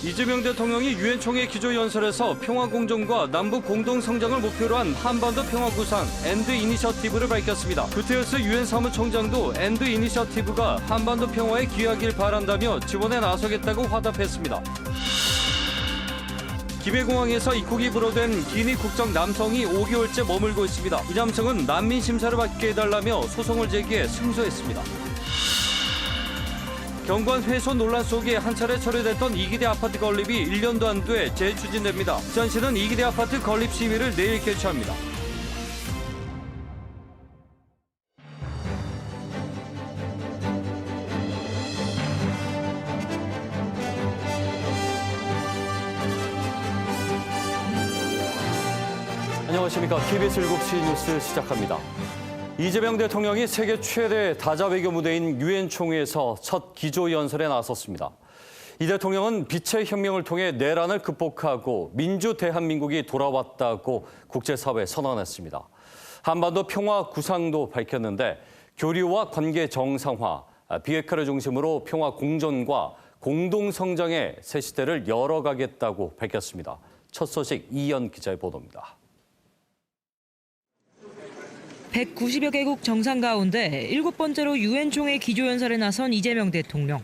이재명 대통령이 유엔 총회 기조연설에서 평화공존과 남북 공동성장을 목표로 한 한반도 평화구상 엔드 이니셔티브를 밝혔습니다. 구테르스 유엔 사무총장도 엔드 이니셔티브가 한반도 평화에 기여하길 바란다며 지원에 나서겠다고 화답했습니다. 김해공항에서 입국이 불허된 기니 국적 남성이 5개월째 머물고 있습니다. 이 남성은 난민 심사를 받게 해달라며 소송을 제기해 승소했습니다. 경관 훼손 논란 속에 한 차례 처리됐던 이기대 아파트 건립이 1년도 안 돼 재추진됩니다. 부산시는 이기대 아파트 건립 시위를 내일 개최합니다. 안녕하십니까. KBS 7시 뉴스 시작합니다. 이재명 대통령이 세계 최대 다자 외교 무대인 유엔 총회에서 첫 기조연설에 나섰습니다. 이 대통령은 빛의 혁명을 통해 내란을 극복하고 민주 대한민국이 돌아왔다고 국제사회에 선언했습니다. 한반도 평화 구상도 밝혔는데 교류와 관계 정상화, 비핵화를 중심으로 평화 공존과 공동성장의 새 시대를 열어가겠다고 밝혔습니다. 첫 소식 이현 기자의 보도입니다. 190여 개국 정상 가운데 7번째로 유엔 총회 기조연설에 나선 이재명 대통령.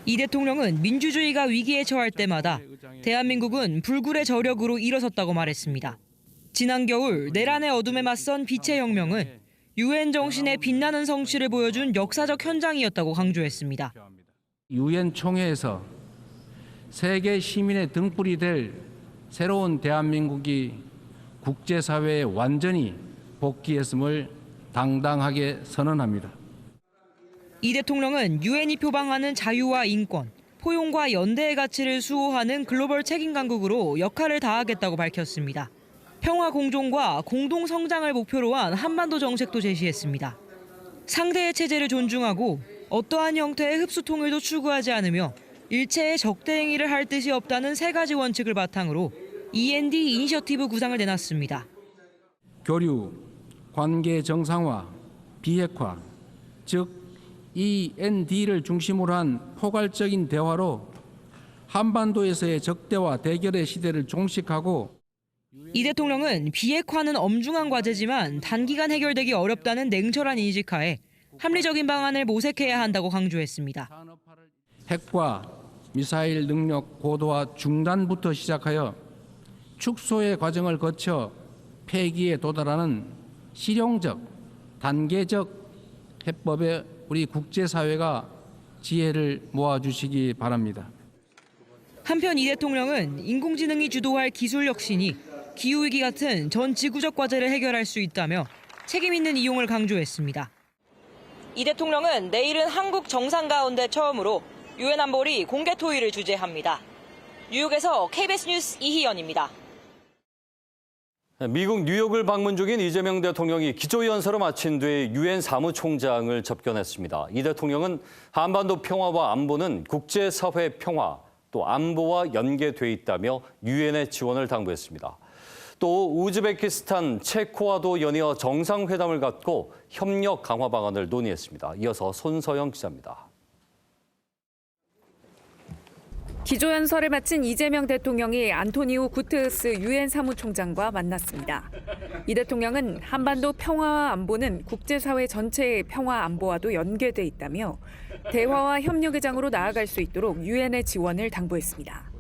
이 대통령은 민주주의가 위기에 처할 때마다 대한민국은 불굴의 저력으로 일어섰다고 말했습니다. 지난 겨울 내란의 어둠에 맞선 빛의 혁명은 유엔 정신의 빛나는 성취를 보여준 역사적 현장이었다고 강조했습니다. 유엔 총회에서 세계 시민의 등불이 될 새로운 대한민국이 국제사회에 완전히 복귀했음을 당당하게 선언합니다. 이 대통령은 유엔이 표방하는 자유와 인권, 포용과 연대의 가치를 수호하는 글로벌 책임 강국으로 역할을 다하겠다고 밝혔습니다. 평화 공존과 공동 성장을 목표로 한 한반도 정책도 제시했습니다. 상대의 체제를 존중하고 어떠한 형태의 흡수 통일도 추구하지 않으며 일체의 적대 행위를 할 뜻이 없다는 세 가지 원칙을 바탕으로 END 이니셔티브 구상을 내놨습니다. 교류, 관계 정상화, 비핵화, 즉 END를 중심으로 한 포괄적인 대화로 한반도에서의 적대와 대결의 시대를 종식하고 이 대통령은 비핵화는 엄중한 과제지만 단기간 해결되기 어렵다는 냉철한 인식하에 합리적인 방안을 모색해야 한다고 강조했습니다. 핵과 미사일 능력 고도화 중단부터 시작하여 축소의 과정을 거쳐 폐기에 도달하는 실용적, 단계적 해법에 우리 국제사회가 지혜를 모아주시기 바랍니다. 한편 이 대통령은 인공지능이 주도할 기술 혁신이 기후위기 같은 전 지구적 과제를 해결할 수 있다며 책임 있는 이용을 강조했습니다. 이 대통령은 내일은 한국 정상 가운데 처음으로 유엔 안보리 공개 토의를 주재합니다. 뉴욕에서 KBS 뉴스 이희연입니다. 미국 뉴욕을 방문 중인 이재명 대통령이 기조연설을 마친 뒤 유엔 사무총장을 접견했습니다. 이 대통령은 한반도 평화와 안보는 국제사회 평화, 또 안보와 연계돼 있다며 유엔의 지원을 당부했습니다. 또 우즈베키스탄, 체코와도 연이어 정상회담을 갖고 협력 강화 방안을 논의했습니다. 이어서 손서영 기자입니다. 기조연설을 마친 이재명 대통령이 안토니오 구테르스 유엔 사무총장과 만났습니다. 이 대통령은 한반도 평화와 안보는 국제사회 전체의 평화 안보와도 연계돼 있다며 대화와 협력의 장으로 나아갈 수 있도록 유엔의 지원을 당부했습니다.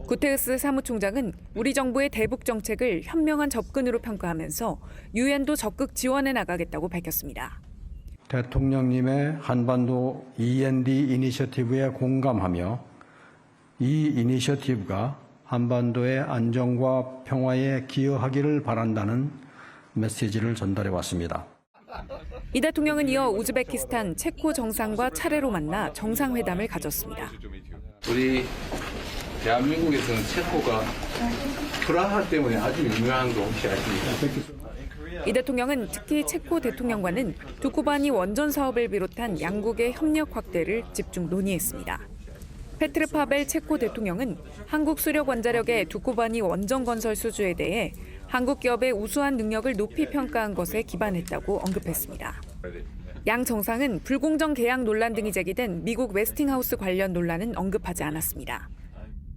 구테르스 사무총장은 우리 정부의 대북 정책을 현명한 접근으로 평가하면서 유엔도 적극 지원해 나가겠다고 밝혔습니다. 대통령님의 한반도 END 이니셔티브에 공감하며 이 이니셔티브가 한반도의 안정과 평화에 기여하기를 바란다는 메시지를 전달해 왔습니다. 이 대통령은 이어 우즈베키스탄, 체코 정상과 차례로 만나 정상회담을 가졌습니다. 우리 대한민국에서는 체코가 프라하 때문에 아주 유명한 거 혹시 아십니까? 이 대통령은 특히 체코 대통령과는 두코바니 원전 사업을 비롯한 양국의 협력 확대를 집중 논의했습니다. 페트르 파벨 체코 대통령은 한국 수력 원자력의 두코바니 원전 건설 수주에 대해 한국 기업의 우수한 능력을 높이 평가한 것에 기반했다고 언급했습니다. 양 정상은 불공정 계약 논란 등이 제기된 미국 웨스팅하우스 관련 논란은 언급하지 않았습니다.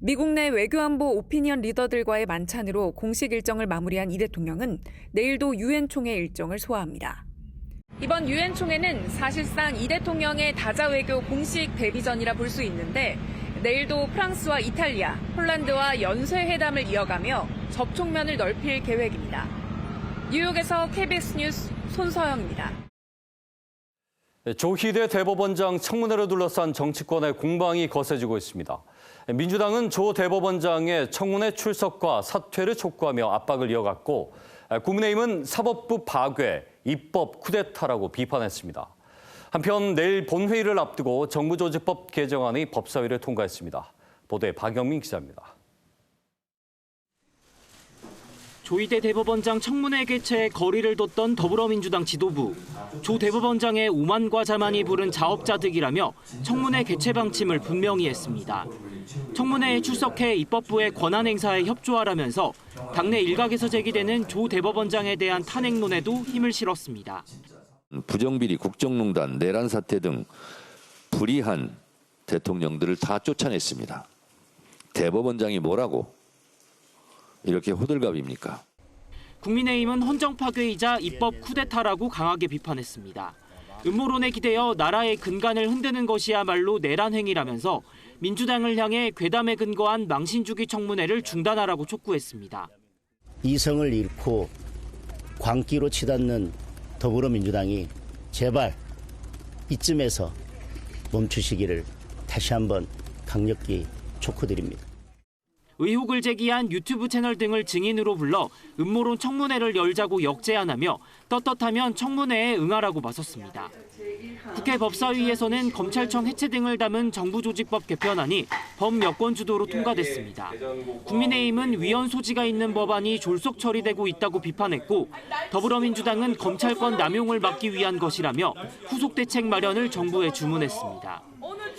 미국 내 외교안보 오피니언 리더들과의 만찬으로 공식 일정을 마무리한 이 대통령은 내일도 유엔 총회 일정을 소화합니다. 이번 유엔 총회는 사실상 이 대통령의 다자 외교 공식 데뷔전이라 볼 수 있는데 내일도 프랑스와 이탈리아, 폴란드와 연쇄회담을 이어가며 접촉면을 넓힐 계획입니다. 뉴욕에서 KBS 뉴스 손서영입니다. 조희대 대법원장 청문회를 둘러싼 정치권의 공방이 거세지고 있습니다. 민주당은 조 대법원장의 청문회 출석과 사퇴를 촉구하며 압박을 이어갔고, 국민의힘은 사법부 파괴, 입법 쿠데타라고 비판했습니다. 한편 내일 본회의를 앞두고 정부조직법 개정안이 법사위를 통과했습니다. 보도에 박영민 기자입니다. 조희대 대법원장 청문회 개최에 거리를 뒀던 더불어민주당 지도부. 조 대법원장의 오만과 자만이 부른 자업자득이라며 청문회 개최 방침을 분명히 했습니다. 청문회에 출석해 입법부의 권한 행사에 협조하라면서 당내 일각에서 제기되는 조 대법원장에 대한 탄핵론에도 힘을 실었습니다. 부정비리, 국정농단, 내란 사태 등 불의한 대통령들을 다 쫓아냈습니다. 대법원장이 뭐라고 이렇게 호들갑입니까? 국민의힘은 헌정 파괴이자 입법 쿠데타라고 강하게 비판했습니다. 음모론에 기대어 나라의 근간을 흔드는 것이야말로 내란 행위라면서 민주당을 향해 괴담에 근거한 망신주기 청문회를 중단하라고 촉구했습니다. 이성을 잃고 광기로 치닫는 더불어민주당이 제발 이쯤에서 멈추시기를 다시 한번 강력히 촉구드립니다. 의혹을 제기한 유튜브 채널 등을 증인으로 불러 음모론 청문회를 열자고 역제안하며 떳떳하면 청문회에 응하라고 맞섰습니다. 국회 법사위에서는 검찰청 해체 등을 담은 정부조직법 개편안이 범여권 주도로 통과됐습니다. 국민의힘은 위헌 소지가 있는 법안이 졸속 처리되고 있다고 비판했고, 더불어민주당은 검찰권 남용을 막기 위한 것이라며 후속 대책 마련을 정부에 주문했습니다.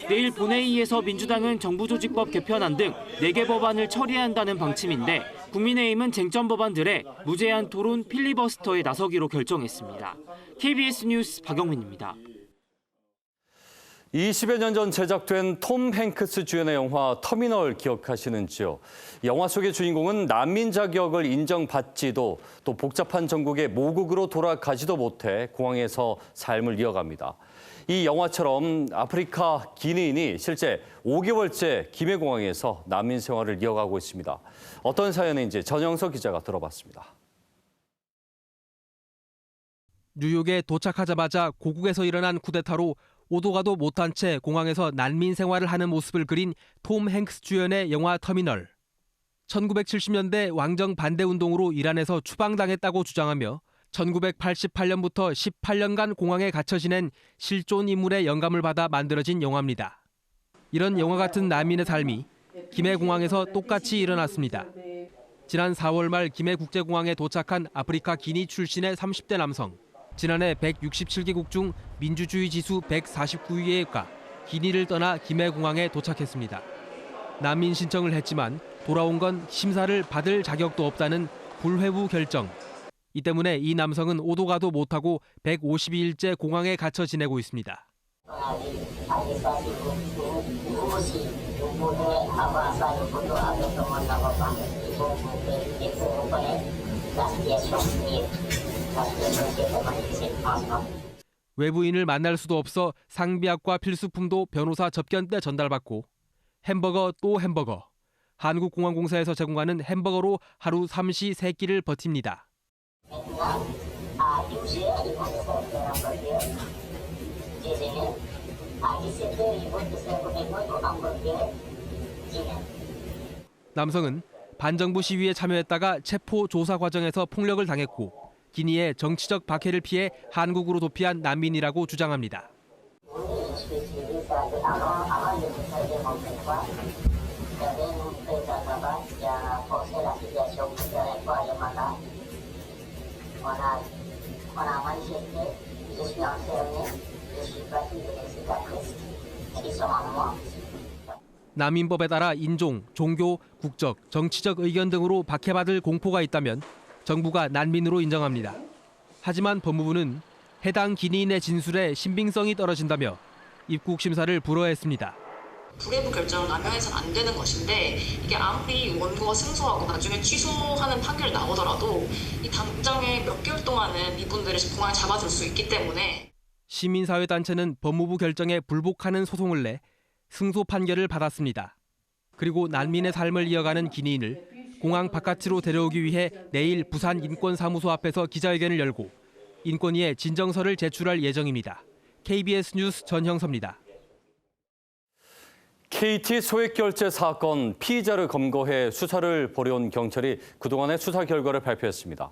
내일 본회의에서 민주당은 정부조직법 개편안 등 4개 법안을 처리한다는 방침인데, 국민의힘은 쟁점 법안들에 무제한 토론 필리버스터에 나서기로 결정했습니다. KBS 뉴스 박영민입니다. 20여 년 전 제작된 톰 행크스 주연의 영화 터미널 기억하시는지요? 영화 속의 주인공은 난민 자격을 인정받지도 또 복잡한 전국의 모국으로 돌아가지도 못해 공항에서 삶을 이어갑니다. 이 영화처럼 아프리카 기니인이 실제 5개월째 김해공항에서 난민 생활을 이어가고 있습니다. 어떤 사연인지 전영석 기자가 들어봤습니다. 뉴욕에 도착하자마자 고국에서 일어난 쿠데타로 오도 가도 못한 채 공항에서 난민 생활을 하는 모습을 그린 톰 행크스 주연의 영화 터미널. 1970년대 왕정 반대 운동으로 이란에서 추방당했다고 주장하며 1988년부터 18년간 공항에 갇혀 지낸 실존 인물의 영감을 받아 만들어진 영화입니다. 이런 영화 같은 난민의 삶이 김해공항에서 똑같이 일어났습니다. 지난 4월 말 김해국제공항에 도착한 아프리카 기니 출신의 30대 남성. 지난해 167개국 중 민주주의 지수 149위에 가 기니를 떠나 김해공항에 도착했습니다. 난민 신청을 했지만 돌아온 건 심사를 받을 자격도 없다는 불회부 결정. 이 때문에 이 남성은 오도 가도 못하고 152일째 공항에 갇혀 지내고 있습니다. 외부인을 만날 수도 없어 상비약과 필수품도 변호사 접견 때 전달받고 햄버거 또 햄버거. 한국공항공사에서 제공하는 햄버거로 하루 3시 3끼를 버팁니다. 남성은 반정부 시위에 참여했다가 체포 조사 과정에서 폭력을 당했고 기니의 정치적 박해를 피해 한국으로 도피한 난민이라고 주장합니다. 난민법에 따라 인종, 종교, 국적, 정치적 의견 등으로 박해받을 공포가 있다면 정부가 난민으로 인정합니다. 하지만 법무부는 해당 기니인의 진술에 신빙성이 떨어진다며 입국 심사를 불허했습니다. 국외부 결정을 남용해서는 안 되는 것인데 이게 아무리 원고가 승소하고 나중에 취소하는 판결이 나오더라도 이 당장에 몇 개월 동안은 이분들을 공항에 잡아줄 수 있기 때문에 시민사회단체는 법무부 결정에 불복하는 소송을 내 승소 판결을 받았습니다. 그리고 난민의 삶을 이어가는 기니인을 공항 바깥으로 데려오기 위해 내일 부산 인권사무소 앞에서 기자회견을 열고 인권위에 진정서를 제출할 예정입니다. KBS 뉴스 전형섭입니다. KT 소액결제 사건 피의자를 검거해 수사를 벌여온 경찰이 그동안의 수사 결과를 발표했습니다.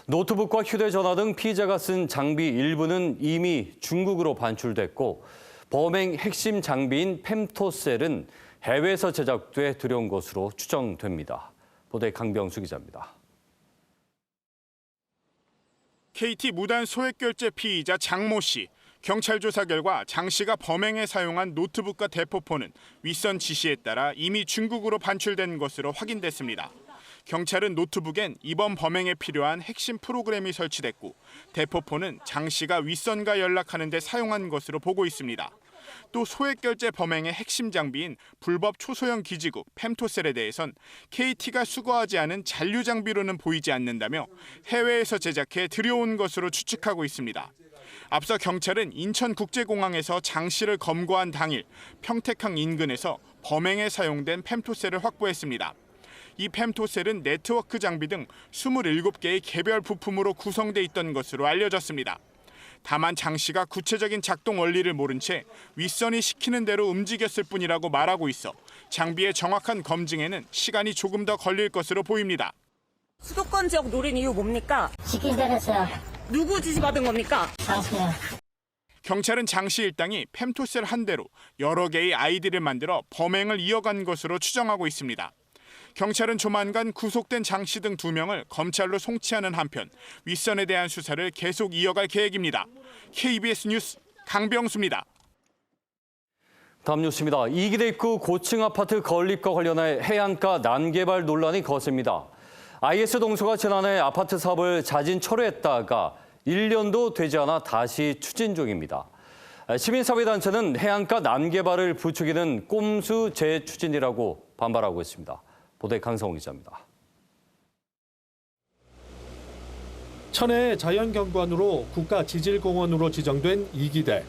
노트북과 휴대전화 등 피의자가 쓴 장비 일부는 이미 중국으로 반출됐고 범행 핵심 장비인 펜토셀은 해외에서 제작돼 들여온 것으로 추정됩니다. 보도에 강병수 기자입니다. KT 무단 소액결제 피의자 장모 씨. 경찰 조사 결과 장 씨가 범행에 사용한 노트북과 대포폰은 윗선 지시에 따라 이미 중국으로 반출된 것으로 확인됐습니다. 경찰은 노트북엔 이번 범행에 필요한 핵심 프로그램이 설치됐고 대포폰은 장 씨가 윗선과 연락하는 데 사용한 것으로 보고 있습니다. 또 소액결제 범행의 핵심 장비인 불법 초소형 기지국 펜토셀에 대해선 KT가 수거하지 않은 잔류 장비로는 보이지 않는다며 해외에서 제작해 들여온 것으로 추측하고 있습니다. 앞서 경찰은 인천국제공항에서 장 씨를 검거한 당일 평택항 인근에서 범행에 사용된 펜토셀을 확보했습니다. 이 펜토셀은 네트워크 장비 등 27개의 개별 부품으로 구성돼 있던 것으로 알려졌습니다. 다만 장 씨가 구체적인 작동 원리를 모른 채 윗선이 시키는 대로 움직였을 뿐이라고 말하고 있어 장비의 정확한 검증에는 시간이 조금 더 걸릴 것으로 보입니다. 수도권 지역 노린 이유 뭡니까? 시킨 대로 했어요. 누구 지시 받은 겁니까? 당신이요. 경찰은 장 씨 일당이 펜토셀 한 대로 여러 개의 아이디를 만들어 범행을 이어간 것으로 추정하고 있습니다. 경찰은 조만간 구속된 장 씨 등 2명을 검찰로 송치하는 한편 윗선에 대한 수사를 계속 이어갈 계획입니다. KBS 뉴스 강병수입니다. 다음 뉴스입니다. 이기대 입구 고층 아파트 건립과 관련해 해안가 난개발 논란이 거셉니다. IS 동서가 지난해 아파트 사업을 자진 철회했다가 1년도 되지 않아 다시 추진 중입니다. 시민사회단체는 해안가 난개발을 부추기는 꼼수 재추진이라고 반발하고 있습니다. 보도에 강성훈 기자입니다. 천혜의 자연경관으로 국가지질공원으로 지정된 이기대.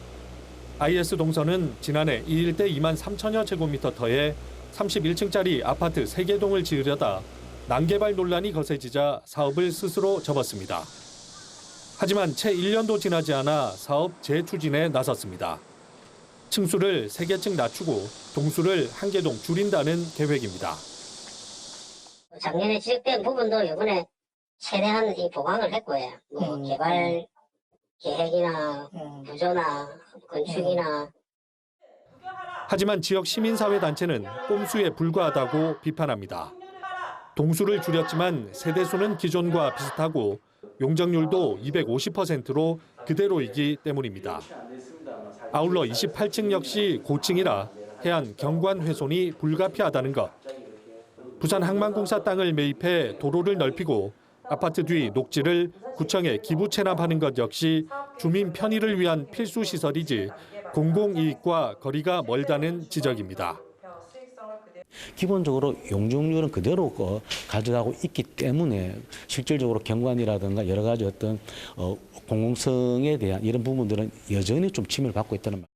IS 동서는 지난해 이 일대 2만 3천여 제곱미터터에 31층짜리 아파트 3개 동을 지으려다 난개발 논란이 거세지자 사업을 스스로 접었습니다. 하지만 채 1년도 지나지 않아 사업 재추진에 나섰습니다. 층수를 3개층 낮추고 동수를 1개동 줄인다는 계획입니다. 작년에 지적된 부분도 이번에 최대한 보강을 했고요. 개발 계획이나 구조나 건축이나. 하지만 지역 시민사회단체는 꼼수에 불과하다고 비판합니다. 동수를 줄였지만 세대수는 기존과 비슷하고 용적률도 250%로 그대로이기 때문입니다. 아울러 28층 역시 고층이라 해안 경관 훼손이 불가피하다는 것. 부산 항만공사 땅을 매입해 도로를 넓히고 아파트 뒤 녹지를 구청에 기부 체납하는 것 역시 주민 편의를 위한 필수 시설이지 공공이익과 거리가 멀다는 지적입니다. 기본적으로 용적률은 그대로 가져가고 있기 때문에 실질적으로 경관이라든가 여러 가지 어떤 공공성에 대한 이런 부분들은 여전히 좀 침해를 받고 있다는 말.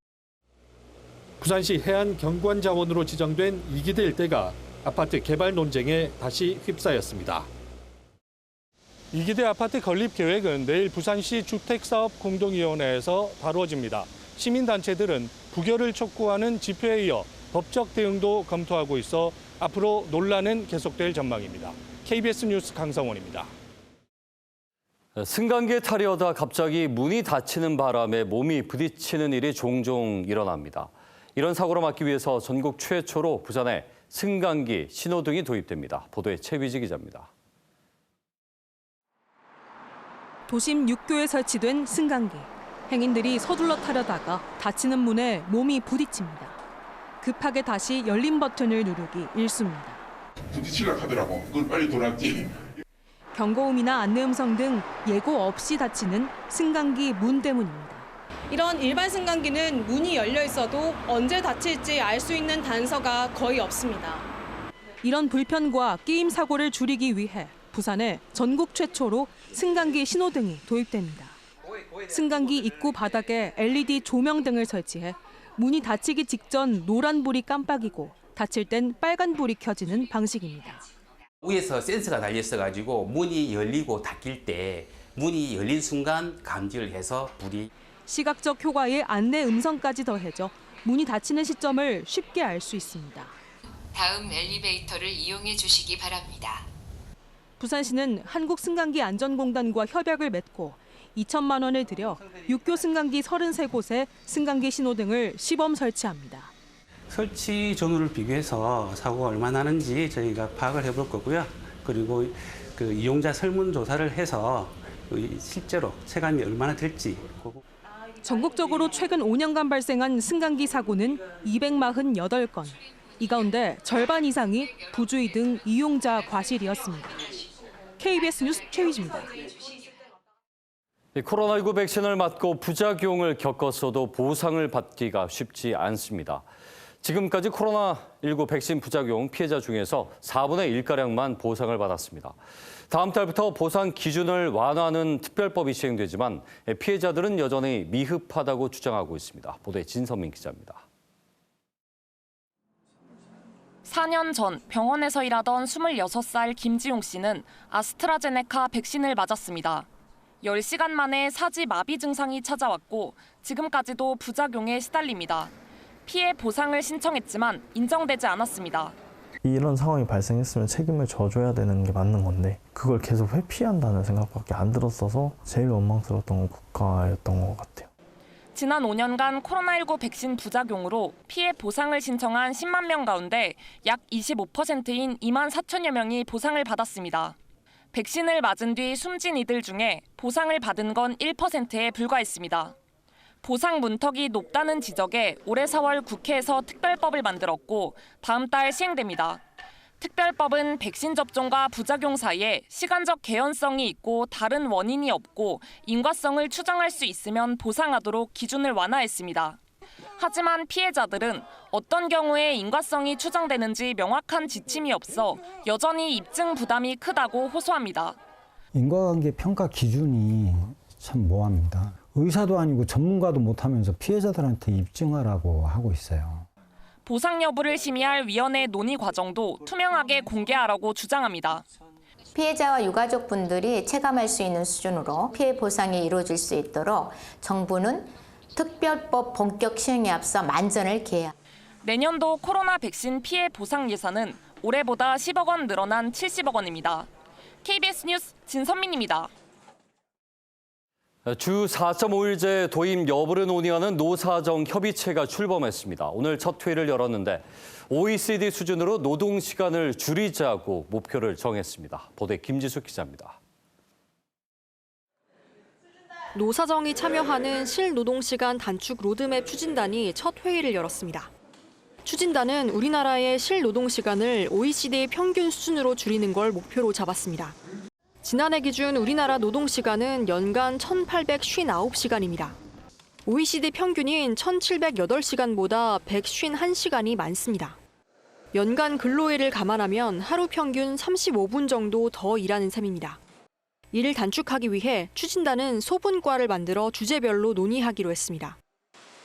부산시 해안 경관자원으로 지정된 이기대 일대가 아파트 개발 논쟁에 다시 휩싸였습니다. 이기대 아파트 건립 계획은 내일 부산시 주택사업공동위원회에서 다루어집니다. 시민단체들은 부결을 촉구하는 집회에 이어 법적 대응도 검토하고 있어 앞으로 논란은 계속될 전망입니다. KBS 뉴스 강성원입니다. 승강기에 타려다 갑자기 문이 닫히는 바람에 몸이 부딪히는 일이 종종 일어납니다. 이런 사고를 막기 위해서 전국 최초로 부산에 승강기, 신호등이 도입됩니다. 보도에 최비지 기자입니다. 도심 6교에 설치된 승강기. 행인들이 서둘러 타려다가 닫히는 문에 몸이 부딪힙니다. 급하게 다시 열린 버튼을 누르기 일쑤입니다. 부딪히려고 하더라고. 그걸 빨리 돌았지. 경고음이나 안내 음성 등 예고 없이 닫히는 승강기 문 때문입니다. 이런 일반 승강기는 문이 열려 있어도 언제 닫힐지 알 수 있는 단서가 거의 없습니다. 이런 불편과 끼임 사고를 줄이기 위해 부산에 전국 최초로 승강기 신호등이 도입됩니다. 승강기 입구 바닥에 LED 조명등을 설치해 문이 닫히기 직전 노란불이 깜빡이고 닫힐 땐 빨간불이 켜지는 방식입니다. 위에서 센서가 달려 있어가지고 문이 열리고 닫힐 때 문이 열린 순간 감지를 해서 불이 시각적 효과에 안내 음성까지 더해져 문이 닫히는 시점을 쉽게 알 수 있습니다. 다음 엘리베이터를 이용해 주시기 바랍니다. 부산시는 한국승강기안전공단과 협약을 맺고 2천만 원을 들여 육교 승강기 33곳에 승강기 신호등을 시범 설치합니다. 설치 전후를 비교해서 사고가 얼마나 나는지 저희가 파악을 해볼 거고요. 그리고 그 이용자 설문조사를 해서 실제로 체감이 얼마나 될지. 전국적으로 최근 5년간 발생한 승강기 사고는 248건. 이 가운데 절반 이상이 부주의 등 이용자 과실이었습니다. KBS 뉴스 최휘주입니다. 코로나19 백신을 맞고 부작용을 겪었어도 보상을 받기가 쉽지 않습니다. 지금까지 코로나19 백신 부작용 피해자 중에서 4분의 1가량만 보상을 받았습니다. 다음 달부터 보상 기준을 완화하는 특별법이 시행되지만 피해자들은 여전히 미흡하다고 주장하고 있습니다. 보도에 진선민 기자입니다. 4년 전 병원에서 일하던 26살 김지용 씨는 아스트라제네카 백신을 맞았습니다. 10시간 만에 사지 마비 증상이 찾아왔고 지금까지도 부작용에 시달립니다. 피해 보상을 신청했지만 인정되지 않았습니다. 이런 상황이 발생했으면 책임을 져줘야 되는 게 맞는 건데 그걸 계속 회피한다는 생각밖에 안 들었어서 제일 원망스러웠던 건 국가였던 것 같아요. 지난 5년간 코로나19 백신 부작용으로 피해 보상을 신청한 10만 명 가운데 약 25%인 2만 4천여 명이 보상을 받았습니다. 백신을 맞은 뒤 숨진 이들 중에 보상을 받은 건 1%에 불과했습니다. 보상 문턱이 높다는 지적에 올해 4월 국회에서 특별법을 만들었고 다음 달 시행됩니다. 특별법은 백신 접종과 부작용 사이에 시간적 개연성이 있고 다른 원인이 없고 인과성을 추정할 수 있으면 보상하도록 기준을 완화했습니다. 하지만 피해자들은 어떤 경우에 인과성이 추정되는지 명확한 지침이 없어 여전히 입증 부담이 크다고 호소합니다. 인과관계 평가 기준이 참 모호합니다. 의사도 아니고 전문가도 못하면서 피해자들한테 입증하라고 하고 있어요. 보상 여부를 심의할 위원회 논의 과정도 투명하게 공개하라고 주장합니다. 피해자와 유가족분들이 체감할 수 있는 수준으로 피해 보상이 이루어질 수 있도록 정부는 특별법 본격 시행에 앞서 만전을 기해야. 내년도 코로나 백신 피해 보상 예산은 올해보다 10억 원 늘어난 70억 원입니다. KBS 뉴스 진선민입니다. 주 4.5일제 도입 여부를 논의하는 노사정 협의체가 출범했습니다. 오늘 첫 회의를 열었는데 OECD 수준으로 노동 시간을 줄이자고 목표를 정했습니다. 보도에 김지숙 기자입니다. 노사정이 참여하는 실노동시간 단축 로드맵 추진단이 첫 회의를 열었습니다. 추진단은 우리나라의 실노동시간을 OECD 평균 수준으로 줄이는 걸 목표로 잡았습니다. 지난해 기준 우리나라 노동시간은 연간 1,859시간입니다. OECD 평균인 1,708시간보다 151시간이 많습니다. 연간 근로일을 감안하면 하루 평균 35분 정도 더 일하는 셈입니다. 이를 단축하기 위해 추진단은 소분과를 만들어 주제별로 논의하기로 했습니다.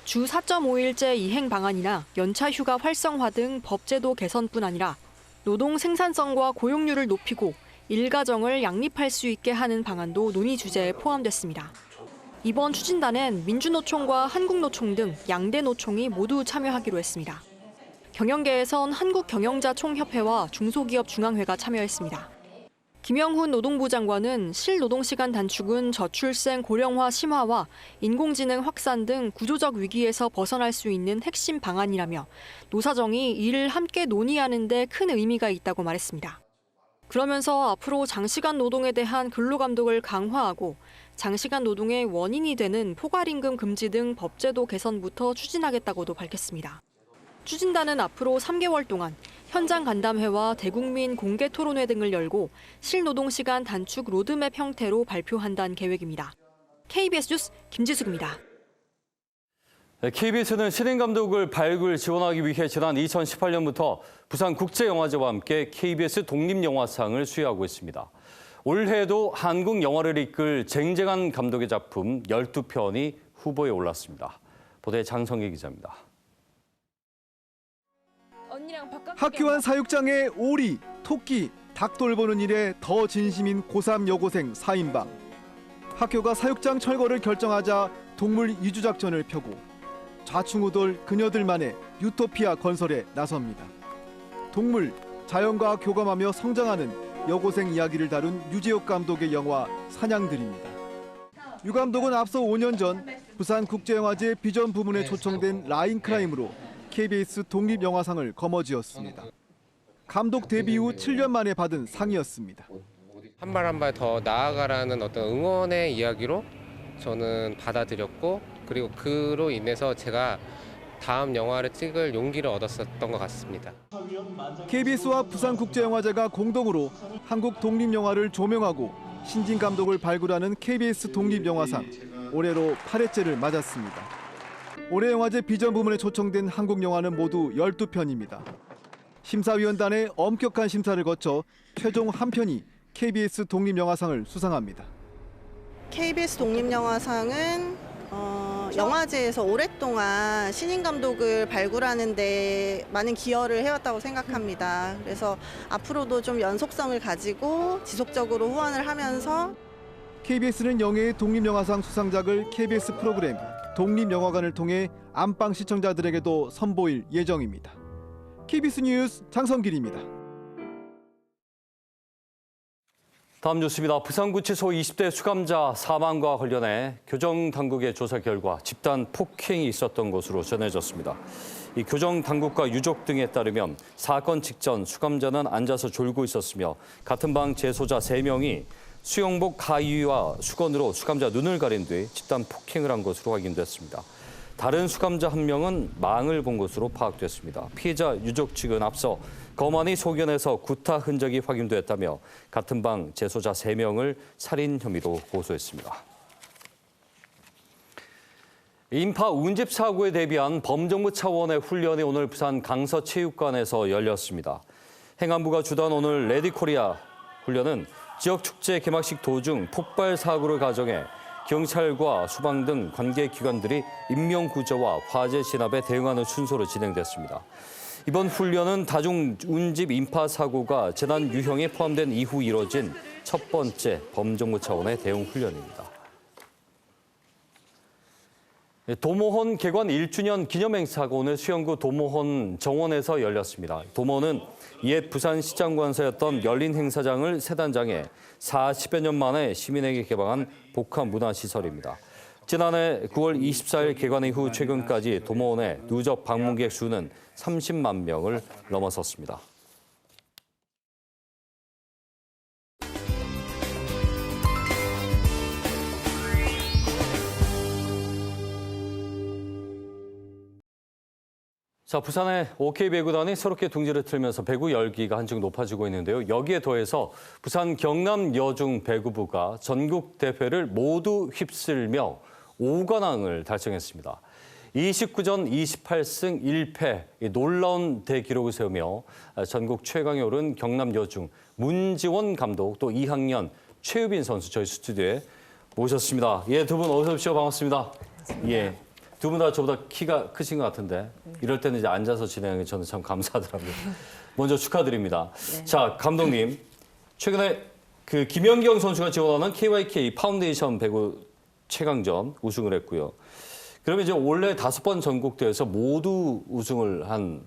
주 4.5일제 이행 방안이나 연차 휴가 활성화 등 법제도 개선뿐 아니라 노동 생산성과 고용률을 높이고 일가정을 양립할 수 있게 하는 방안도 논의 주제에 포함됐습니다. 이번 추진단엔 민주노총과 한국노총 등 양대 노총이 모두 참여하기로 했습니다. 경영계에선 한국경영자총협회와 중소기업중앙회가 참여했습니다. 김영훈 노동부 장관은 실노동시간 단축은 저출생 고령화 심화와 인공지능 확산 등 구조적 위기에서 벗어날 수 있는 핵심 방안이라며 노사정이 이를 함께 논의하는 데 큰 의미가 있다고 말했습니다. 그러면서 앞으로 장시간 노동에 대한 근로감독을 강화하고 장시간 노동의 원인이 되는 포괄임금 금지 등 법제도 개선부터 추진하겠다고도 밝혔습니다. 추진단은 앞으로 3개월 동안 현장 간담회와 대국민 공개 토론회 등을 열고 실노동시간 단축 로드맵 형태로 발표한다는 계획입니다. KBS 뉴스 김지숙입니다. KBS는 신인 감독을 발굴 지원하기 위해 지난 2018년부터 부산국제영화제와 함께 KBS 독립영화상을 수여하고 있습니다. 올해에도 한국 영화를 이끌 쟁쟁한 감독의 작품 12편이 후보에 올랐습니다. 보도에 장성기 기자입니다. 학교 안 사육장에 오리, 토끼, 닭 돌보는 일에 더 진심인 고3 여고생 4인방. 학교가 사육장 철거를 결정하자 동물 이주 작전을 펴고 좌충우돌 그녀들만의 유토피아 건설에 나섭니다. 동물, 자연과 교감하며 성장하는 여고생 이야기를 다룬 유재욱 감독의 영화 사냥들입니다. 유 감독은 앞서 5년 전 부산국제영화제 비전 부문에 초청된 라인크라임으로 KBS 독립영화상을 거머쥐었습니다. 감독 데뷔 후 7년 만에 받은 상이었습니다. 한 발 한 발 더 나아가라는 어떤 응원의 이야기로 저는 받아들였고, 그리고 그로 인해서 제가 다음 영화를 찍을 용기를 얻었었던 것 같습니다. KBS와 부산국제영화제가 공동으로 한국 독립영화를 조명하고 신진 감독을 발굴하는 KBS 독립영화상, 올해로 8회째를 맞았습니다. 올해 영화제 비전 부문에 초청된 한국 영화는 모두 12편입니다. 심사위원단의 엄격한 심사를 거쳐 최종 한 편이 KBS 독립영화상을 수상합니다. KBS 독립영화상은 영화제에서 오랫동안 신인 감독을 발굴하는 데 많은 기여를 해왔다고 생각합니다. 그래서 앞으로도 좀 연속성을 가지고 지속적으로 후원을 하면서 KBS는 영예의 독립영화상 수상작을 KBS 프로그램 독립영화관을 통해 안방 시청자들에게도 선보일 예정입니다. KBS 뉴스 장성길입니다. 다음 뉴스입니다. 부산구치소 20대 수감자 사망과 관련해 교정당국의 조사 결과 집단 폭행이 있었던 것으로 전해졌습니다. 이 교정당국과 유족 등에 따르면 사건 직전 수감자는 앉아서 졸고 있었으며 같은 방 재소자 3명이 수영복 가위와 수건으로 수감자 눈을 가린 뒤 집단 폭행을 한 것으로 확인됐습니다. 다른 수감자 1명은 망을 본 것으로 파악됐습니다. 피해자 유족 측은 앞서 거만이 소견에서 구타 흔적이 확인됐다며 같은 방 재소자 3명을 살인 혐의로 고소했습니다. 인파 운집 사고에 대비한 범정부 차원의 훈련이 오늘 부산 강서체육관에서 열렸습니다. 행안부가 주도한 오늘 레디코리아 훈련은 지역 축제 개막식 도중 폭발 사고를 가정해 경찰과 소방 등 관계기관들이 인명구조와 화재 진압에 대응하는 순서로 진행됐습니다. 이번 훈련은 다중 운집 인파 사고가 재난 유형에 포함된 이후 이뤄진 첫 번째 범정부 차원의 대응 훈련입니다. 도모헌 개관 1주년 기념행사가 오늘 수영구 도모헌 정원에서 열렸습니다. 도모헌은 옛 부산시장관서였던 열린 행사장을 새 단장해 40여 년 만에 시민에게 개방한 복합문화시설입니다. 지난해 9월 24일 개관 이후 최근까지 도모헌의 누적 방문객 수는 30만 명을 넘어섰습니다. 자, 부산의 OK 배구단이 새롭게 둥지를 틀면서 배구 열기가 한층 높아지고 있는데요. 여기에 더해서 부산 경남 여중 배구부가 전국 대회를 모두 휩쓸며 5관왕을 달성했습니다. 29전 28승 1패 놀라운 대기록을 세우며 전국 최강에 오른 경남 여중 문지원 감독 또 2학년 최유빈 선수 저희 스튜디오에 모셨습니다. 예, 두 분 어서 오십시오. 반갑습니다. 예. 두 분 다 저보다 키가 크신 것 같은데 이럴 때는 이제 앉아서 진행하는 게 저는 참 감사하더라고요. 먼저 축하드립니다. 네. 자, 감독님. 최근에 그 김연경 선수가 지원하는 KYK 파운데이션 배구 최강전 우승을 했고요. 그러면 이제 원래 5번 전국대회에서 모두 우승을 한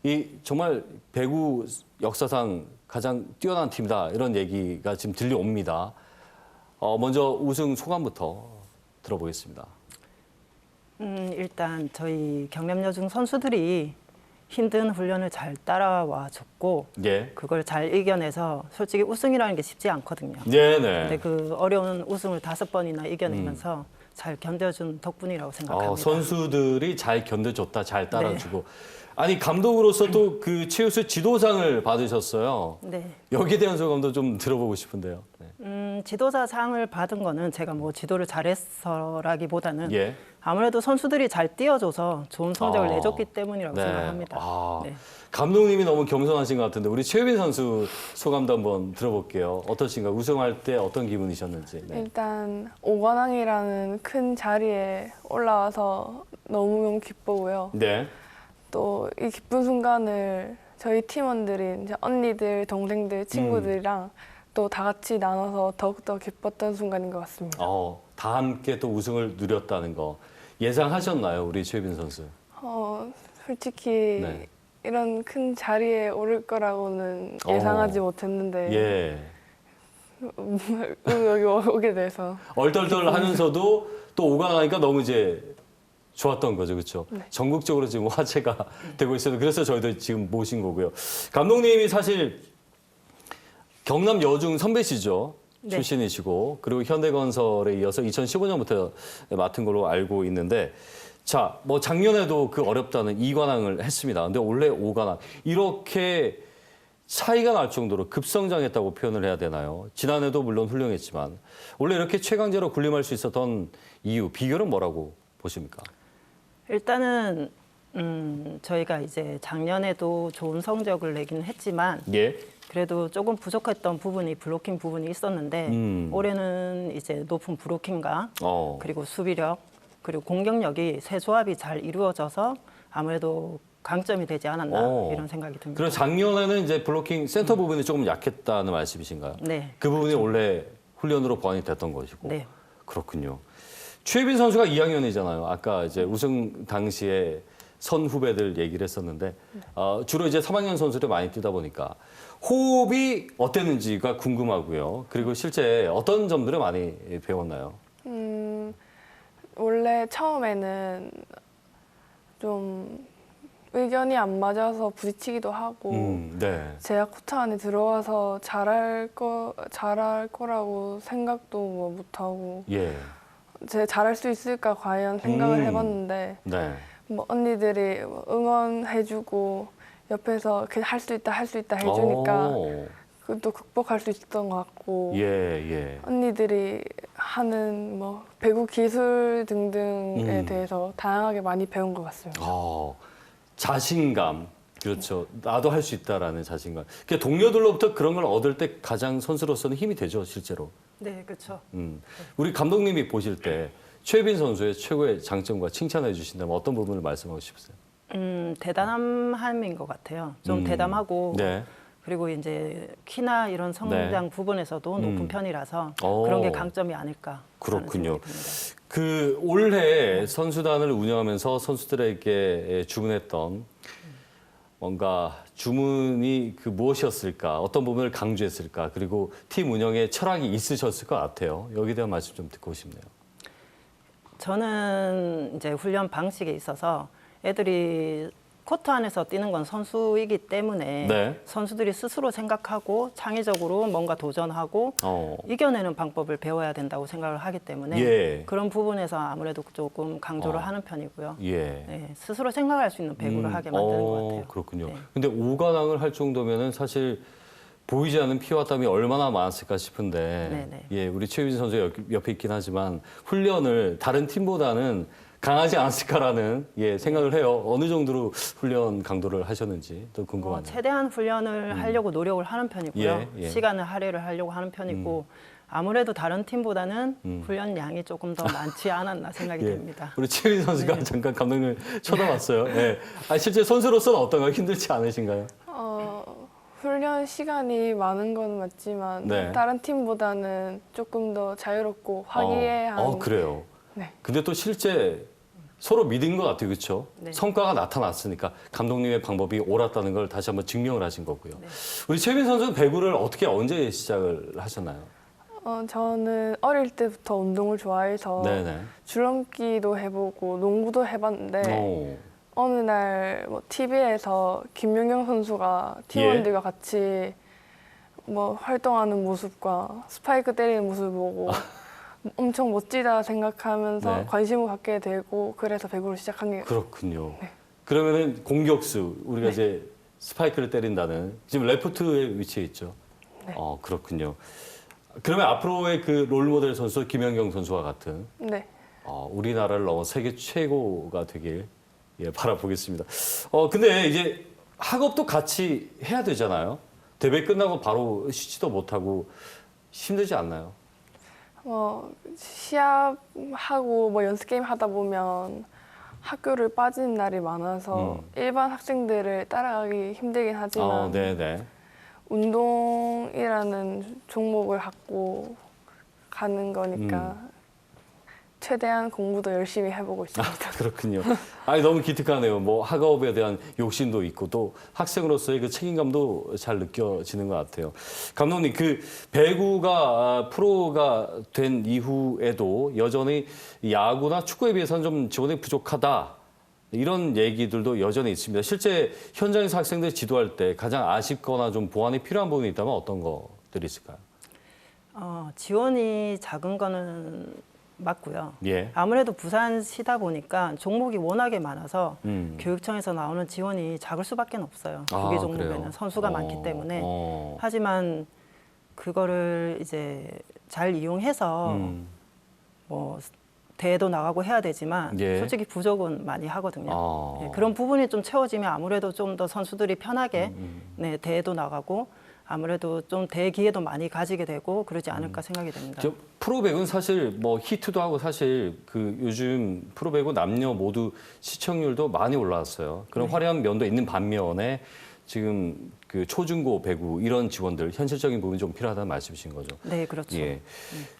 이 정말 배구 역사상 가장 뛰어난 팀이다 이런 얘기가 지금 들려옵니다. 먼저 우승 소감부터 들어보겠습니다. 일단 저희 경남여중 선수들이 힘든 훈련을 잘 따라와 줬고 예. 그걸 잘 이겨내서 솔직히 우승이라는 게 쉽지 않거든요. 네네. 근데 그 어려운 우승을 5번이나 이겨내면서 잘 견뎌준 덕분이라고 생각합니다. 선수들이 잘 견뎌줬다, 잘 따라주고. 네. 아니 감독으로서 또 그 최우수 지도상을 받으셨어요. 네. 여기에 대한 소감도 좀 들어보고 싶은데요. 네. 지도자상을 받은 거는 제가 뭐 지도를 잘해서라기보다는 예. 아무래도 선수들이 잘 뛰어줘서 좋은 성적을 아, 내줬기 때문이라고 네. 생각합니다. 아, 네. 감독님이 너무 겸손하신 것 같은데 우리 최유빈 선수 소감도 한번 들어볼게요. 어떠신가요? 우승할 때 어떤 기분이셨는지. 네. 일단 5관왕이라는 큰 자리에 올라와서 너무 기쁘고요. 네. 또 이 기쁜 순간을 저희 팀원들이 이제 언니들, 동생들, 친구들이랑 또 다 같이 나눠서 더욱더 기뻤던 순간인 것 같습니다. 다 함께 또 우승을 누렸다는 거 예상하셨나요, 우리 최유빈 선수? 솔직히 네. 이런 큰 자리에 오를 거라고는 예상하지 못했는데 예. 여기 오게 돼서 얼떨떨 하면서도 또 5강 하니까 너무 이제 좋았던 거죠, 그렇죠? 네. 전국적으로 지금 화제가 되고 있어요. 그래서 저희도 지금 모신 거고요. 감독님이 사실 경남 여중 선배시죠. 네. 출신이시고 그리고 현대건설에 이어서 2015년부터 맡은 걸로 알고 있는데 자, 뭐 작년에도 그 어렵다는 2관왕을 했습니다. 근데 올해 5관왕 이렇게 차이가 날 정도로 급성장했다고 표현을 해야 되나요? 지난해도 물론 훌륭했지만 원래 이렇게 최강자로 군림할 수 있었던 이유, 비결은 뭐라고 보십니까? 일단은 저희가 이제 작년에도 좋은 성적을 내긴 했지만 예. 그래도 조금 부족했던 부분이 블로킹 부분이 있었는데 올해는 이제 높은 블로킹과 그리고 수비력 그리고 공격력이 세 조합이 잘 이루어져서 아무래도 강점이 되지 않았나 이런 생각이 듭니다. 그리고 작년에는 이제 블로킹 센터 부분이 조금 약했다는 말씀이신가요? 네. 그 부분이 원래 훈련으로 보완이 됐던 것이고. 네. 그렇군요. 최유빈 선수가 2학년이잖아요. 아까 이제 우승 당시에 선 후배들 얘기를 했었는데 주로 이제 3학년 선수들 많이 뛰다 보니까 호흡이 어땠는지가 궁금하고요. 그리고 실제 어떤 점들을 많이 배웠나요? 원래 처음에는 좀 의견이 안 맞아서 부딪히기도 하고 네. 제가 코트 안에 들어와서 잘할 거라고 생각도 뭐 못하고 예. 제가 잘할 수 있을까 과연 생각을 해봤는데 네. 뭐 언니들이 응원해주고 옆에서 할 수 있다 해주니까 그것도 극복할 수 있었던 것 같고 예. 언니들이 하는 뭐 배구 기술 등등에 대해서 다양하게 많이 배운 것 같습니다. 자신감. 그렇죠. 나도 할 수 있다라는 자신감. 그러니까 동료들로부터 그런 걸 얻을 때 가장 선수로서는 힘이 되죠, 실제로. 네, 그렇죠. 우리 감독님이 보실 때 최유빈 선수의 최고의 장점과 칭찬해 주신다면 어떤 부분을 말씀하고 싶으세요? 대담함인 것 같아요. 좀 대담하고 네. 그리고 이제 키나 이런 성장 부분에서도 높은 편이라서 그런 게 강점이 아닐까. 그렇군요. 그 올해 선수단을 운영하면서 선수들에게 주문했던 뭔가 주문이 그 무엇이었을까, 어떤 부분을 강조했을까, 그리고 팀 운영에 철학이 있으셨을 것 같아요. 여기에 대한 말씀 좀 듣고 싶네요. 저는 이제 훈련 방식에 있어서 애들이 코트 안에서 뛰는 건 선수이기 때문에 네. 선수들이 스스로 생각하고 창의적으로 뭔가 도전하고 이겨내는 방법을 배워야 된다고 생각을 하기 때문에 그런 부분에서 아무래도 조금 강조를 하는 편이고요. 네, 스스로 생각할 수 있는 배구를 하게 만드는 것 같아요. 그렇군요. 네. 근데 5관왕을 할 정도면은 사실 보이지 않는 피와 땀이 얼마나 많았을까 싶은데 네네. 예, 우리 최유빈 선수 옆에 있긴 하지만 훈련을 다른 팀보다는 강하지 않았을까라는 생각을 해요. 어느 정도로 훈련 강도를 하셨는지 또 궁금하네요. 최대한 훈련을 하려고 노력을 하는 편이고요. 시간을 할애를 하려고 하는 편이고 아무래도 다른 팀보다는 훈련 양이 조금 더 많지 않았나 생각이 듭니다. 우리 최유빈 선수가 잠깐 감독님을 쳐다봤어요. 실제 선수로서는 어떤가요? 힘들지 않으신가요? 훈련 시간이 많은 건 맞지만 다른 팀보다는 조금 더 자유롭고 화기애애한 그래요. 네. 근데 또 실제 서로 믿은 것 같아요. 그렇죠? 네. 성과가 나타났으니까 감독님의 방법이 옳았다는 걸 다시 한번 증명을 하신 거고요. 우리 최유빈 선수는 배구를 언제 시작을 하셨나요? 저는 어릴 때부터 운동을 좋아해서 줄넘기도 해보고 농구도 해봤는데 어느 날 뭐 TV에서 김연경 선수가 팀원들과 같이 뭐 활동하는 모습과 스파이크 때리는 모습을 보고 엄청 멋지다 생각하면서 관심을 갖게 되고 그래서 배구를 시작한 게 그렇군요. 그러면은 공격수 우리가 이제 스파이크를 때린다는 지금 레프트에 위치해 있죠. 그렇군요. 그러면 앞으로의 그 롤모델 선수 김연경 선수와 같은 네. 우리나라를 넘어 세계 최고가 되길 바라보겠습니다. 근데 이제 학업도 같이 해야 되잖아요. 대회 끝나고 바로 쉬지도 못하고 힘들지 않나요? 시합하고 뭐 연습 게임 하다 보면 학교를 빠지는 날이 많아서 일반 학생들을 따라가기 힘들긴 하지만 네네. 운동이라는 종목을 갖고 가는 거니까 최대한 공부도 열심히 해보고 있습니다. 그렇군요. 너무 기특하네요. 뭐 학업에 대한 욕심도 있고 또 학생으로서의 그 책임감도 잘 느껴지는 것 같아요. 감독님, 그 배구가 프로가 된 이후에도 여전히 야구나 축구에 비해서는 좀 지원이 부족하다. 이런 얘기들도 여전히 있습니다. 실제 현장에서 학생들 지도할 때 가장 아쉽거나 좀 보완이 필요한 부분이 있다면 어떤 것들이 있을까요? 지원이 작은 거는 맞고요. 예. 아무래도 부산시다 보니까 종목이 워낙에 많아서 교육청에서 나오는 지원이 작을 수밖에 없어요. 구기 종목에는 그래요? 선수가 많기 때문에. 하지만 그거를 이제 잘 이용해서 뭐 대회도 나가고 해야 되지만 솔직히 부족은 많이 하거든요. 그런 부분이 좀 채워지면 아무래도 좀 더 선수들이 편하게 대회도 나가고 아무래도 좀 대회 기회도 많이 가지게 되고 그러지 않을까 생각이 됩니다. 프로배구는 사실 뭐 히트도 하고 사실 그 요즘 프로배구 남녀 모두 시청률도 많이 올라왔어요. 그런 화려한 면도 있는 반면에 지금 그 초중고 배구 이런 지원들 현실적인 부분이 좀 필요하다는 말씀이신 거죠? 네, 그렇죠. 예.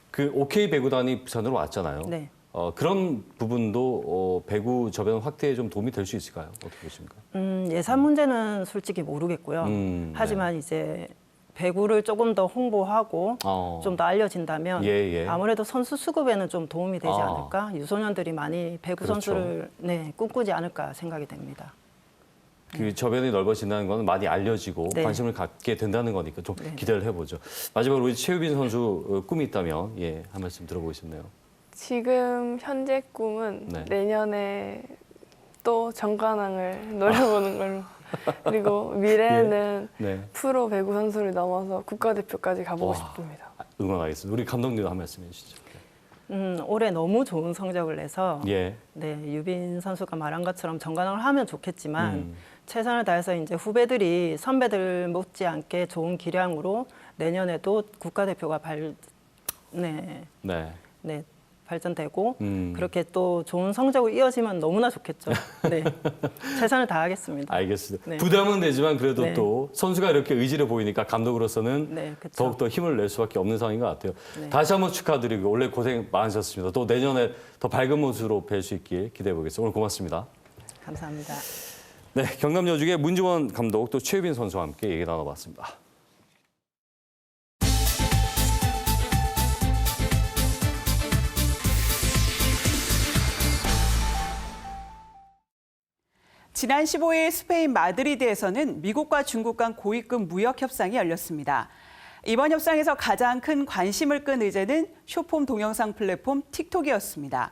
그 OK 배구단이 부산으로 왔잖아요. 네. 그런 부분도 배구 저변 확대에 좀 도움이 될 수 있을까요? 어떻게 보십니까? 예산 문제는 솔직히 모르겠고요. 하지만 이제 배구를 조금 더 홍보하고 좀 더 알려진다면 아무래도 선수 수급에는 좀 도움이 되지 않을까? 유소년들이 많이 배구 선수를 꿈꾸지 않을까 생각이 됩니다. 그 저변이 넓어진다는 건 많이 알려지고 관심을 갖게 된다는 거니까 좀 기대를 해보죠. 마지막으로 우리 최유빈 선수 꿈이 있다면 한 말씀 들어보고 싶네요. 지금 현재 꿈은 내년에 또 정관왕을 노려보는 걸로. 그리고 미래에는 프로 배구 선수를 넘어서 국가대표까지 가보고 싶습니다. 응원하겠습니다. 우리 감독님도 한 말씀 해주시죠. 올해 너무 좋은 성적을 내서 유빈 선수가 말한 것처럼 정관왕을 하면 좋겠지만 최선을 다해서 이제 후배들이 선배들 못지않게 좋은 기량으로 내년에도 국가대표가 발전되고 그렇게 또 좋은 성적으로 이어지면 너무나 좋겠죠. 최선을 다하겠습니다. 알겠습니다. 부담은 되지만 그래도 또 선수가 이렇게 의지를 보이니까 감독으로서는 더욱더 힘을 낼 수밖에 없는 상황인 것 같아요. 다시 한번 축하드리고 올해 고생 많으셨습니다. 또 내년에 더 밝은 모습으로 뵐 수 있길 기대해 보겠습니다. 오늘 고맙습니다. 감사합니다. 네, 경남 여중의 문지원 감독 또 최유빈 선수와 함께 얘기 나눠봤습니다. 지난 15일 스페인 마드리드에서는 미국과 중국 간 고위급 무역 협상이 열렸습니다. 이번 협상에서 가장 큰 관심을 끈 의제는 쇼폼 동영상 플랫폼 틱톡이었습니다.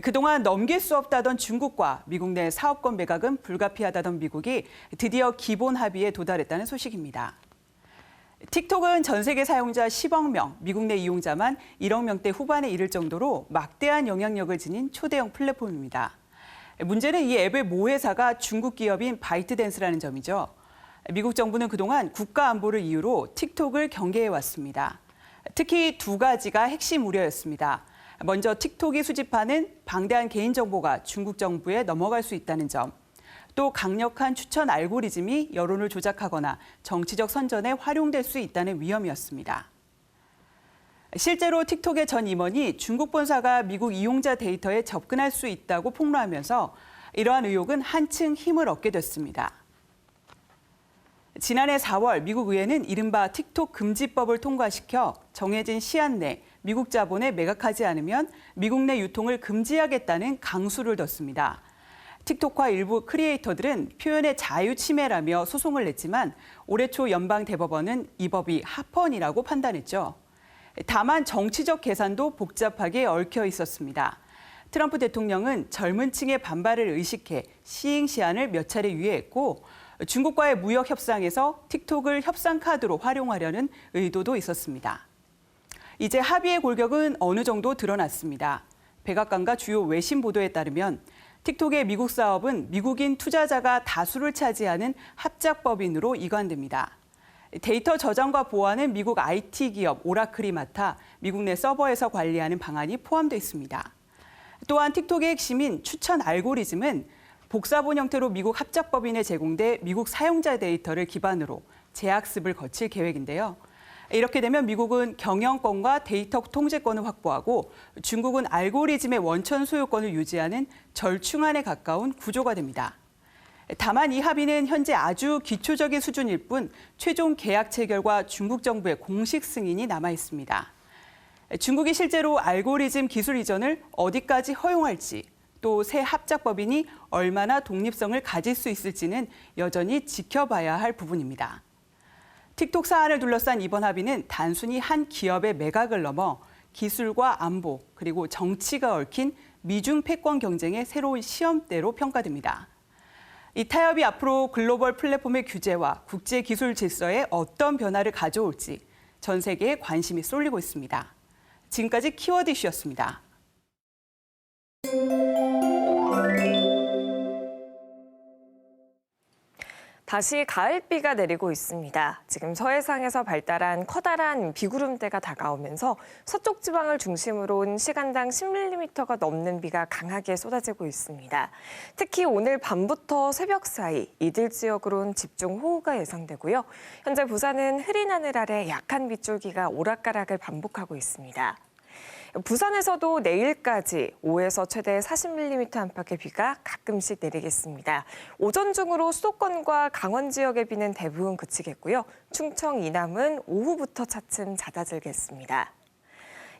그동안 넘길 수 없다던 중국과 미국 내 사업권 매각은 불가피하다던 미국이 드디어 기본 합의에 도달했다는 소식입니다. 틱톡은 전 세계 사용자 10억 명, 미국 내 이용자만 1억 명대 후반에 이를 정도로 막대한 영향력을 지닌 초대형 플랫폼입니다. 문제는 이 앱의 모회사가 중국 기업인 바이트댄스라는 점이죠. 미국 정부는 그동안 국가 안보를 이유로 틱톡을 경계해왔습니다. 특히 두 가지가 핵심 우려였습니다. 먼저 틱톡이 수집하는 방대한 개인정보가 중국 정부에 넘어갈 수 있다는 점. 또 강력한 추천 알고리즘이 여론을 조작하거나 정치적 선전에 활용될 수 있다는 위험이었습니다. 실제로 틱톡의 전 임원이 중국 본사가 미국 이용자 데이터에 접근할 수 있다고 폭로하면서 이러한 의혹은 한층 힘을 얻게 됐습니다. 지난해 4월 미국 의회는 이른바 틱톡 금지법을 통과시켜 정해진 시한 내 미국 자본에 매각하지 않으면 미국 내 유통을 금지하겠다는 강수를 뒀습니다. 틱톡과 일부 크리에이터들은 표현의 자유 침해라며 소송을 냈지만 올해 초 연방 대법원은 이 법이 합헌이라고 판단했죠. 다만 정치적 계산도 복잡하게 얽혀 있었습니다. 트럼프 대통령은 젊은 층의 반발을 의식해 시행시한을 몇 차례 유예했고 중국과의 무역 협상에서 틱톡을 협상 카드로 활용하려는 의도도 있었습니다. 이제 합의의 골격은 어느 정도 드러났습니다. 백악관과 주요 외신 보도에 따르면 틱톡의 미국 사업은 미국인 투자자가 다수를 차지하는 합작법인으로 이관됩니다. 데이터 저장과 보안은 미국 IT 기업 오라클이 맡아 미국 내 서버에서 관리하는 방안이 포함되어 있습니다. 또한 틱톡의 핵심인 추천 알고리즘은 복사본 형태로 미국 합작법인에 제공돼 미국 사용자 데이터를 기반으로 재학습을 거칠 계획인데요. 이렇게 되면 미국은 경영권과 데이터 통제권을 확보하고 중국은 알고리즘의 원천 소유권을 유지하는 절충안에 가까운 구조가 됩니다. 다만 이 합의는 현재 아주 기초적인 수준일 뿐 최종 계약 체결과 중국 정부의 공식 승인이 남아 있습니다. 중국이 실제로 알고리즘 기술 이전을 어디까지 허용할지 또 새 합작법인이 얼마나 독립성을 가질 수 있을지는 여전히 지켜봐야 할 부분입니다. 틱톡 사안을 둘러싼 이번 합의는 단순히 한 기업의 매각을 넘어 기술과 안보 그리고 정치가 얽힌 미중 패권 경쟁의 새로운 시험대로 평가됩니다. 이 타협이 앞으로 글로벌 플랫폼의 규제와 국제 기술 질서에 어떤 변화를 가져올지 전 세계에 관심이 쏠리고 있습니다. 지금까지 키워드 이슈였습니다. 다시 가을비가 내리고 있습니다. 지금 서해상에서 발달한 커다란 비구름대가 다가오면서 서쪽 지방을 중심으로 시간당 10mm가 넘는 비가 강하게 쏟아지고 있습니다. 특히 오늘 밤부터 새벽 사이 이들 지역으로는 집중호우가 예상되고요. 현재 부산은 흐린 하늘 아래 약한 빗줄기가 오락가락을 반복하고 있습니다. 부산에서도 내일까지 5에서 최대 40mm 안팎의 비가 가끔씩 내리겠습니다. 오전 중으로 수도권과 강원 지역의 비는 대부분 그치겠고요. 충청 이남은 오후부터 차츰 잦아들겠습니다.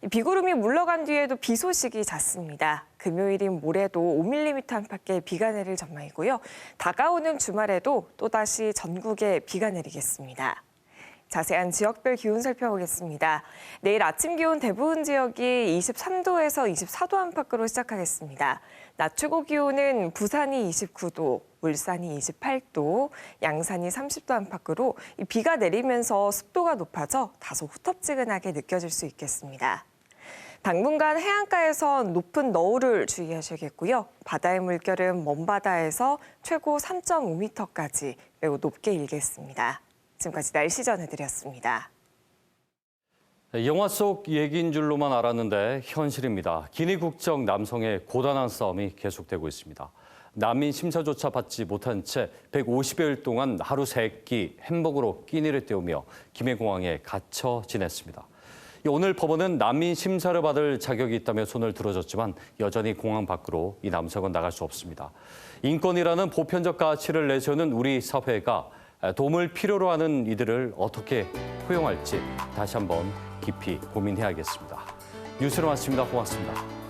비구름이 물러간 뒤에도 비 소식이 잦습니다. 금요일인 모레도 5mm 안팎의 비가 내릴 전망이고요. 다가오는 주말에도 또다시 전국에 비가 내리겠습니다. 자세한 지역별 기온 살펴보겠습니다. 내일 아침 기온 대부분 지역이 23도에서 24도 안팎으로 시작하겠습니다. 낮 최고 기온은 부산이 29도, 울산이 28도, 양산이 30도 안팎으로 비가 내리면서 습도가 높아져 다소 후텁지근하게 느껴질 수 있겠습니다. 당분간 해안가에서 높은 너울을 주의하셔야겠고요. 바다의 물결은 먼바다에서 최고 3.5m까지 매우 높게 일겠습니다. 지금까지 날씨 전해드렸습니다. 영화 속 얘기인 줄로만 알았는데 현실입니다. 기니 국적 남성의 고단한 싸움이 계속되고 있습니다. 난민 심사조차 받지 못한 채 150여일 동안 하루 3끼 햄버거로 끼니를 때우며 김해공항에 갇혀 지냈습니다. 오늘 법원은 난민 심사를 받을 자격이 있다며 손을 들어줬지만 여전히 공항 밖으로 이 남성은 나갈 수 없습니다. 인권이라는 보편적 가치를 내세우는 우리 사회가 도움을 필요로 하는 이들을 어떻게 포용할지 다시 한번 깊이 고민해야겠습니다. 뉴스를 마칩니다. 고맙습니다.